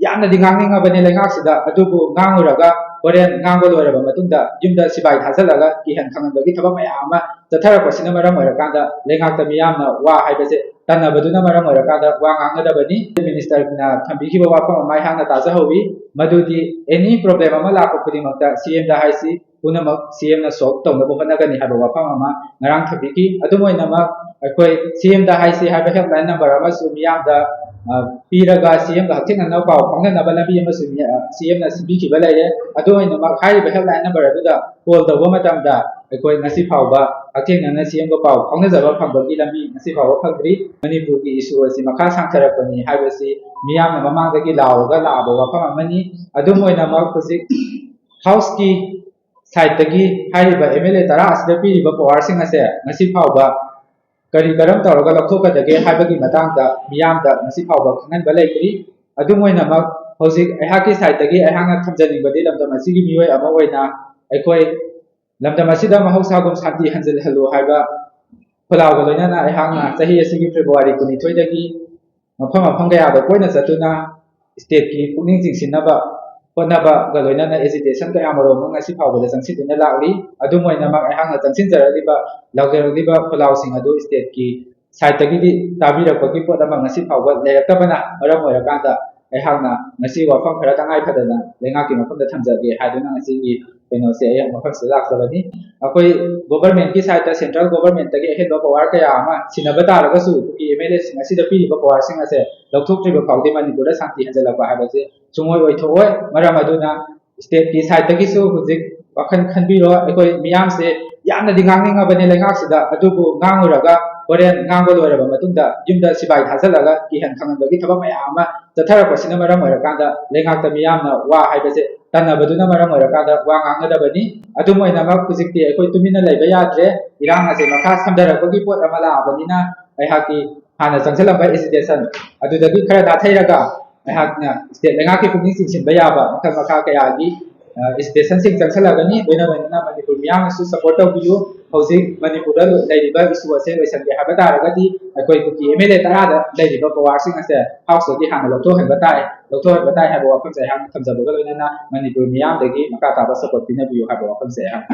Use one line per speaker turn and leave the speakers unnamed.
ꯌꯥꯝꯅꯗꯤ ꯉꯥꯡꯅꯤꯡꯉꯕꯅꯤ ꯂꯩꯉꯥꯛꯁꯤꯗ ꯑꯗꯨꯕꯨ ꯉꯥꯡꯉꯨꯔꯒ ꯍꯣꯔꯦꯟ ꯉꯥꯡꯕ ꯂꯣꯏꯔꯕ ꯃꯇꯨꯡꯗ ꯌꯨꯝꯗ ꯁꯤꯕꯥꯏ ꯊꯥꯖꯤꯜꯂꯒ ꯀꯤꯍꯟ ꯈꯪꯍꯟꯕꯒꯤ ꯊꯕꯛ ꯃꯌꯥꯝ ꯑꯃ ꯆꯠꯊꯔꯛꯄꯁꯤꯅ ꯃꯔꯝ ꯑꯣꯏꯔꯀꯥꯟꯗ ꯂꯩꯉꯥꯛꯇ ꯃꯤꯌꯥꯝꯅ ꯋꯥ ꯍꯥꯏꯕꯁꯦ ꯇꯟꯅꯕꯗꯨꯅ ꯃꯔꯝ ꯑꯣꯏꯔꯀꯥꯟꯗ ꯋꯥ ꯉꯥꯡꯅꯗꯕꯅꯤ꯫ ꯃꯤꯅꯤꯁꯇꯔꯅ ꯊꯝꯕꯤꯈꯤꯕ ꯋꯥꯐꯝ ꯑꯃ ꯑꯩꯍꯥꯛꯅ ꯇꯥꯖꯍꯧꯋꯤ, ꯃꯗꯨꯗꯤ ꯑꯦꯅꯤ ꯄ꯭ꯔꯣꯕ꯭ꯂꯦꯝ ꯑꯃ ꯂꯥꯛꯄ ꯈꯨꯗꯤꯡꯃꯛꯇ ꯁꯤꯑꯦꯝꯗ ꯍꯥꯏꯁꯤ ꯄꯨꯝꯅꯃꯛ ꯁꯤꯑꯦꯝꯅ ꯁꯣꯜꯕ ꯇꯧꯅꯕ ꯍꯣꯠꯅꯒꯅꯤ ꯍꯥꯏꯕ ꯋꯥꯐꯝ ꯑꯃ ꯉꯔꯥꯡ ꯊꯝꯕꯤꯈꯤ꯫ ꯑꯗꯨꯝ ꯑꯣꯏꯅꯃꯛ ꯑꯩꯈꯣꯏ ꯁꯤꯑꯦꯝꯗ ꯍꯥꯏꯁꯤ ꯍꯥꯏꯕ ꯍꯦꯜꯞꯂꯥꯏꯟ ꯅꯝꯕꯔ ꯑꯃꯁꯨ ꯃꯤꯌꯥꯝꯗ ꯄꯤꯔꯒ ꯁꯤꯑꯦꯝꯒ ꯍꯛꯊꯦꯡꯅꯅ ꯄꯥꯎ ꯐꯥꯎꯅꯅꯕ ꯂꯝꯕꯤ ꯑꯃꯁꯨ ꯁꯤꯑꯦꯝꯅ ꯁꯤꯟꯕꯤꯈꯤꯕ ꯂꯩꯔꯦ꯫ ꯑꯗꯨ ꯑꯣꯏꯅꯃꯛ ꯍꯥꯏꯔꯤꯕ ꯍꯦꯜꯞꯂꯥꯏꯟ ꯅꯝꯕꯔ ꯑꯗꯨꯗ ꯀꯣꯜ ꯇꯧꯕ ꯃꯇꯝꯗ ꯑꯩꯈꯣꯏ ꯉꯁꯤ ꯐꯥꯎꯕ ꯍꯛꯊꯦꯡꯅꯅ ꯁꯤꯑꯦꯝꯒ ꯄꯥꯎ ꯐꯥꯎꯅꯖꯕ ꯐꯪꯕꯒꯤ ꯂꯝꯕꯤ ꯉꯁꯤ ꯐꯥꯎꯕ ꯐꯪꯗ꯭ꯔꯤ꯫ ꯃꯅꯤꯄꯨꯔꯒꯤ ꯏꯁꯨ ꯑꯁꯤ ꯃꯈꯥ ꯁꯥꯡꯊꯔꯛꯄꯅꯤ ꯍꯥꯏꯕꯁꯤ ꯃꯤꯌꯥꯝꯅ ꯃꯃꯥꯡꯗꯒꯤ ꯂꯥꯎꯔꯒ ꯂꯥꯛꯑꯕ ꯋꯥꯐꯝ ꯑꯃꯅꯤ꯫ ꯑꯗꯨꯝ ꯑꯣꯏꯅꯃꯛ ꯍꯧꯖꯤꯛ ꯍꯥꯎꯁꯀꯤ ꯁꯥꯏꯠꯇꯒꯤ ꯍꯥꯏꯔꯤꯕ MLA 10 ꯑꯁꯤꯗ ꯄꯤꯔꯤꯕ ꯄꯋꯥꯔꯁꯤꯡ ꯑꯁꯦ ꯉꯁꯤ ꯐꯥꯎꯕ ꯀꯔꯝ ꯇꯧꯔꯒ ꯂꯧꯊꯣꯛꯀꯗꯒꯦ ꯍꯥꯏꯕꯒꯤ ꯃꯇꯥꯡꯗ ꯃꯤꯌꯥꯝꯗ ꯉꯁꯤ ꯐꯥꯎꯕ ꯈꯪꯍꯟꯕ ꯂꯩꯇ꯭ꯔꯤ꯫ ꯑꯗꯨꯝ ꯑꯣꯏꯅꯃꯛ ꯍꯧꯖꯤꯛ ꯑꯩꯍꯥꯛꯀꯤ ꯁꯥꯏꯠꯇꯒꯤ ꯑꯩꯍꯥꯛꯅ ꯊꯝꯖꯅꯤꯡꯕꯗꯤ ꯂꯝꯗꯝ ꯑꯁꯤꯒꯤ ꯃꯤꯑꯣꯏ ꯑꯃ ꯑꯣꯏꯅ ꯑꯩꯈꯣꯏ ꯂꯝꯗꯝ ꯑꯁꯤꯗ ꯃꯍꯧꯁꯥꯒꯨꯝ ꯁꯥꯟꯇꯤ ꯍꯟꯖꯤꯜꯍꯜꯂꯨ ꯍꯥꯏꯕ ꯈꯨꯜꯂꯥꯎꯒ ꯂꯣꯏꯅꯅ ꯑꯩꯍꯥꯛꯅ ꯆꯍꯤ ꯑꯁꯤꯒꯤ ꯐꯦꯕ꯭ꯔꯨꯋꯥꯔꯤ 22ꯗꯒꯤ ꯃꯐꯝ ꯀꯌꯥꯗ ꯀꯣꯏꯅ ꯆꯠꯇꯨꯅ ꯁ꯭ꯇꯦꯠꯀꯤ ꯄꯨꯛꯅꯤꯡ ꯆꯤꯡꯁꯤꯟꯅꯕ ꯍꯣꯠꯅꯕꯒ ꯂꯣꯏꯅꯅ ꯑꯦꯖꯤꯇꯦꯁꯟ ꯀꯌꯥ ꯃꯔꯣꯝ ꯑꯃ ꯉꯁꯤ ꯐꯥꯎꯕꯗ ꯆꯪꯁꯤꯟꯗꯨꯅ ꯂꯥꯛꯂꯤ꯫ ꯑꯗꯨꯝ ꯑꯣꯏꯅꯃꯛ ꯑꯩꯍꯥꯛꯅ ꯆꯪꯁꯤꯟꯖꯔꯛꯂꯤꯕ ꯂꯥꯎꯖꯔꯛꯂꯤꯕ ꯈꯨꯜꯂꯥꯎꯁꯤꯡ ꯑꯗꯨ ꯁ꯭ꯇꯦꯠꯀꯤ ꯁꯥꯏꯠꯇꯒꯤꯗꯤ ꯇꯥꯕꯤꯔꯛꯄꯒꯤ ꯄꯣꯠ ꯑꯃ ꯉꯁꯤ ꯐꯥꯎꯕ ꯂꯩꯔꯛꯇꯕꯅ ꯃꯔꯝ ꯑꯣꯏꯔꯀꯥꯟꯗ ꯑꯩꯍꯥꯛꯅ ꯉꯁꯤ ꯋꯥꯐꯝ ꯈꯔ ꯇꯉꯥꯏ ꯐꯗꯅ ꯂꯩꯉꯥꯛꯀꯤ ꯃꯐꯝꯗ ꯊꯝꯖꯒꯦ ꯍꯥꯏꯗꯨꯅ ꯉꯁꯤꯒꯤ ꯀꯩꯅꯣꯁꯦ ꯑꯩ ꯃꯐꯝꯁꯤꯗ ꯂꯥꯛꯆꯕꯅꯤ꯫ ꯑꯩꯈꯣꯏ ꯒꯣꯚꯔꯟꯃꯦꯟꯠꯀꯤ ꯁꯥꯏꯠꯇ ꯁꯦꯟꯇ꯭ꯔꯦꯜ ꯒꯣꯚꯔꯟꯃꯦꯟꯠꯇꯒꯤ ꯑꯍꯦꯟꯕ ꯄꯋꯥꯔ ꯀꯌꯥ ꯑꯃ ꯁꯤꯟꯅꯕ ꯇꯥꯔꯒꯁꯨ MLAꯁꯤꯡ ꯑꯁꯤꯗ ꯄꯤꯔꯤꯕ ꯄꯋꯥꯔꯁꯤꯡ ꯑꯁꯦ ꯂꯧꯊꯣꯛꯇ꯭ꯔꯤꯕ ꯐꯥꯎꯗꯤ ꯃꯅꯤꯄꯨꯔꯗ ꯁꯥꯟꯇꯤ ꯍꯟꯖꯤꯜꯂꯛꯄ ꯍꯥꯏꯕꯁꯦ ꯁꯨꯡꯑꯣꯏ ꯑꯣꯏꯊꯣꯛꯑꯣꯏ꯫ ꯃꯔꯝ ꯑꯗꯨꯅ ꯁ꯭ꯇꯦꯠꯀꯤ ꯁꯥꯏꯠꯇꯒꯤꯁꯨ ꯍꯧꯖꯤꯛ ꯋꯥꯈꯜ ꯈꯟꯕꯤꯔꯣ꯫ ꯑꯩꯈꯣꯏ ꯃꯤꯌꯥꯝꯁꯦ ꯌꯥꯝꯅꯗꯤ ꯉꯥꯡꯅꯤꯡꯉꯕꯅꯤ ꯂꯩꯉꯥꯛꯁꯤꯗ, ꯑꯗꯨꯕꯨ ꯉꯥꯡꯉꯨꯔꯒ ꯍꯣꯔꯦꯟ ꯉꯥꯡꯕ ꯂꯣꯏꯔꯕ ꯃꯇꯨꯡꯗ ꯌꯨꯝꯗ ꯁꯤꯕꯥꯏ ꯊꯥꯖꯤꯜꯂꯒ ꯀꯤꯍꯟ ꯈꯪꯍꯟꯕꯒꯤ ꯊꯕꯛ ꯃꯌꯥꯝ ꯑꯃ ꯆꯠꯊꯔꯛꯄꯁꯤꯅ ꯃꯔꯝ ꯑꯣꯏꯔꯀꯥꯟꯗ ꯂꯩꯉꯥꯛꯇ ꯃꯤꯌꯥꯝꯅ ꯋꯥ ꯍꯥꯏꯕꯁꯦ ꯇꯟꯅꯕꯗꯨꯅ ꯃꯔꯝ ꯑꯣꯏꯔꯀꯥꯟꯗ ꯋꯥ ꯉꯥꯡꯅꯗꯕꯅꯤ꯫ ꯑꯗꯨꯝ ꯑꯣꯏꯅꯃꯛ ꯍꯧꯖꯤꯛꯇꯤ ꯑꯩꯈꯣꯏ ꯇꯨꯃꯤꯟꯅ ꯂꯩꯕ ꯌꯥꯗ꯭ꯔꯦ꯫ ꯏꯔꯥꯡ ꯑꯁꯦ ꯃꯈꯥ ꯁꯝꯊꯔꯛꯄꯒꯤ ꯄꯣꯠ ꯑꯃ ꯂꯥꯛꯑꯕꯅꯤꯅ ꯑꯩꯍꯥꯛꯀꯤ ꯍꯥꯟꯅ ꯆꯪꯁꯤꯜꯂꯝꯕ ꯑꯦꯖꯤꯇꯦꯁꯟ ꯑꯗꯨꯗꯒꯤ ꯈꯔ ꯅꯥꯊꯩꯔꯒ ꯑꯩꯍꯥꯛꯅ ꯁ꯭ꯇꯦꯠ ꯂꯩꯉꯥꯛꯀꯤ ꯄꯨꯛꯅꯤꯡ ꯆꯤꯡꯁꯤꯟꯕ ꯌꯥꯕ ꯃꯈꯜ ꯃꯈꯥ ꯀꯌꯥꯒꯤ ꯑꯦꯖꯤꯇꯦꯁꯟꯁꯤꯡ ꯆꯪꯁꯤꯜꯂꯒꯅꯤ꯫ ꯂꯣꯏꯅ ꯃꯅꯤꯄꯨꯔ ꯃꯤꯌꯥꯝꯅꯁꯨ ꯁꯄꯣꯔꯠ ꯇꯧꯕꯤꯌꯨ꯫ ꯍꯧꯖꯤꯛ ꯃꯅꯤꯄꯨꯔꯗ ꯂꯩꯔꯤꯕ ꯏꯁꯨ ꯑꯁꯦ ꯂꯣꯏꯁꯤꯟꯒꯦ ꯍꯥꯏꯕ ꯇꯥꯔꯒꯗꯤ ꯑꯩꯈꯣꯏ MLA 10ꯗ ꯂꯩꯔꯤꯕ ꯄꯋꯥꯔꯁꯤꯡ ꯑꯁꯦ ꯍꯥꯎꯁꯇꯒꯤ ꯍꯥꯟꯅ ꯂꯧꯊꯣꯛꯍꯟꯕ ꯇꯥꯏ ꯍꯥꯏꯕ ꯋꯥꯐꯝꯁꯦ ꯑꯩꯍꯥꯛꯅ ꯊꯝꯖꯕꯒ ꯂꯣꯏꯅꯅ ꯃꯅꯤꯄꯨꯔ ꯃꯤꯌꯥꯝꯗꯒꯤ ꯃꯈꯥ ꯇꯥꯕ ꯁꯄꯣꯔꯠ ꯄꯤꯅꯕꯤꯌꯨ ꯍꯥꯏꯕ ꯋꯥꯐꯝꯁꯦ ꯑꯩꯍꯥꯛꯅ